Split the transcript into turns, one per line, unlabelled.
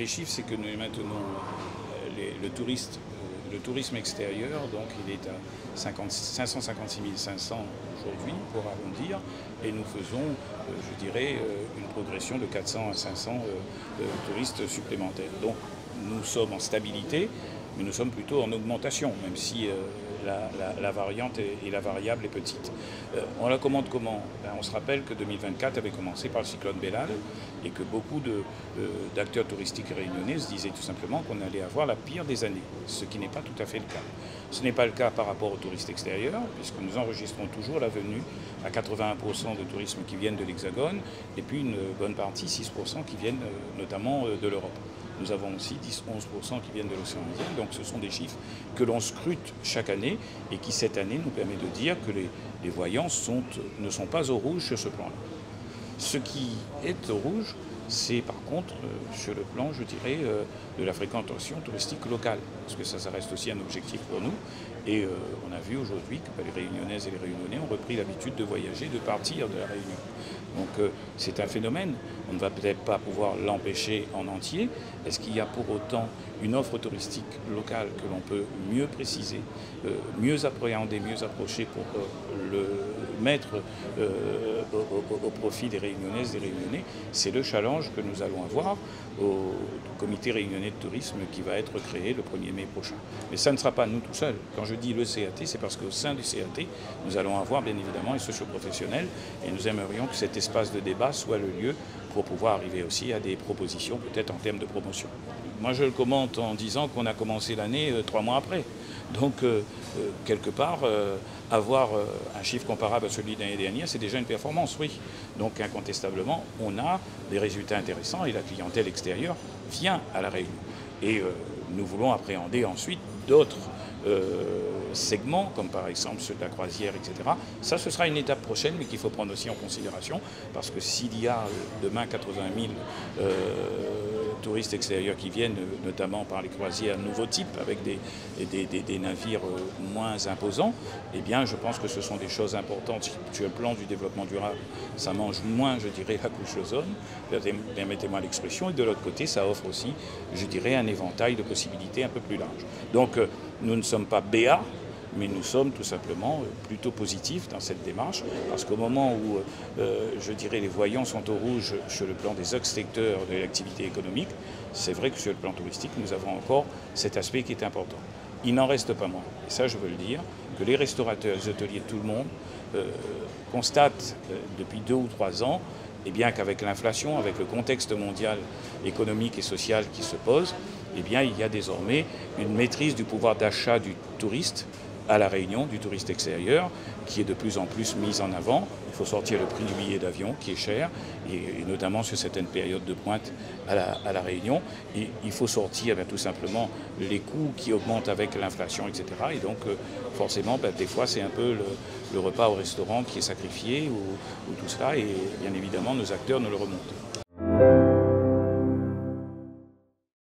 les chiffres, c'est que nous maintenons le tourisme extérieur, donc il est à 556 500 aujourd'hui, pour arrondir, et nous faisons, je dirais, une progression de 400 à 500 touristes supplémentaires. Donc nous sommes en stabilité, mais nous sommes plutôt en augmentation, même si la variante et la variable est petite. On la commande comment? On se rappelle que 2024 avait commencé par le cyclone Bellal et que beaucoup d'acteurs touristiques réunionnais se disaient tout simplement qu'on allait avoir la pire des années, ce qui n'est pas tout à fait le cas. Ce n'est pas le cas par rapport aux touristes extérieurs, puisque nous enregistrons toujours la venue à 81% de tourisme qui viennent de l'Hexagone et puis une bonne partie, 6%, qui viennent notamment de l'Europe. Nous avons aussi 10-11% qui viennent de l'océan Indien, donc ce sont des chiffres que l'on scrute chaque année et qui cette année nous permet de dire que les voyances ne sont pas au rouge sur ce plan-là. Ce qui est au rouge, c'est par contre sur le plan, je dirais, de la fréquentation touristique locale, parce que ça reste aussi un objectif pour nous. Et on a vu aujourd'hui que les Réunionnaises et les Réunionnais ont repris l'habitude de voyager, de partir de la Réunion. Donc c'est un phénomène, on ne va peut-être pas pouvoir l'empêcher en entier. Est-ce qu'il y a pour autant une offre touristique locale que l'on peut mieux préciser, mieux appréhender, mieux approcher pour le mettre au profit des Réunionnaises et des Réunionnais? C'est le challenge que nous allons avoir au comité réunionnais de tourisme qui va être créé le 1er mai prochain. Mais ça ne sera pas nous tout seuls. Quand je dis le CAT, c'est parce qu'au sein du CAT, nous allons avoir bien évidemment les socioprofessionnels et nous aimerions que cet espace de débat soit le lieu pour pouvoir arriver aussi à des propositions peut-être en termes de promotion. Moi je le commente en disant qu'on a commencé l'année 3 mois après. Donc quelque part, avoir un chiffre comparable à celui de l'année dernière, c'est déjà une performance, oui. Donc incontestablement, on a des résultats intéressants et la clientèle extérieure vient à la Réunion. Et nous voulons appréhender ensuite d'autres segments, comme par exemple ceux de la croisière, etc. Ça, ce sera une étape prochaine, mais qu'il faut prendre aussi en considération, parce que s'il y a demain 80 000 touristes extérieurs qui viennent, notamment par les croisières nouveaux types, avec des navires moins imposants, eh bien, je pense que ce sont des choses importantes. Sur le plan du développement durable, ça mange moins, je dirais, la couche d'ozone, permettez-moi l'expression, et de l'autre côté, ça offre aussi, je dirais, un éventail de possibilités un peu plus large. Donc, nous ne sommes pas BA, mais nous sommes tout simplement plutôt positifs dans cette démarche, parce qu'au moment où, je dirais, les voyants sont au rouge sur le plan des secteurs de l'activité économique, c'est vrai que sur le plan touristique, nous avons encore cet aspect qui est important. Il n'en reste pas moins, et ça je veux le dire, que les restaurateurs, les hôteliers, tout le monde constatent depuis 2 ou 3 ans, eh bien qu'avec l'inflation, avec le contexte mondial économique et social qui se pose, eh bien il y a désormais une maîtrise du pouvoir d'achat du touriste à La Réunion, du touriste extérieur, qui est de plus en plus mise en avant. Il faut sortir le prix du billet d'avion, qui est cher, et notamment sur certaines périodes de pointe à la Réunion. Et il faut sortir tout simplement les coûts qui augmentent avec l'inflation, etc. Et donc, forcément, des fois, c'est un peu le repas au restaurant qui est sacrifié, ou tout cela, et bien évidemment, nos acteurs nous le remontent.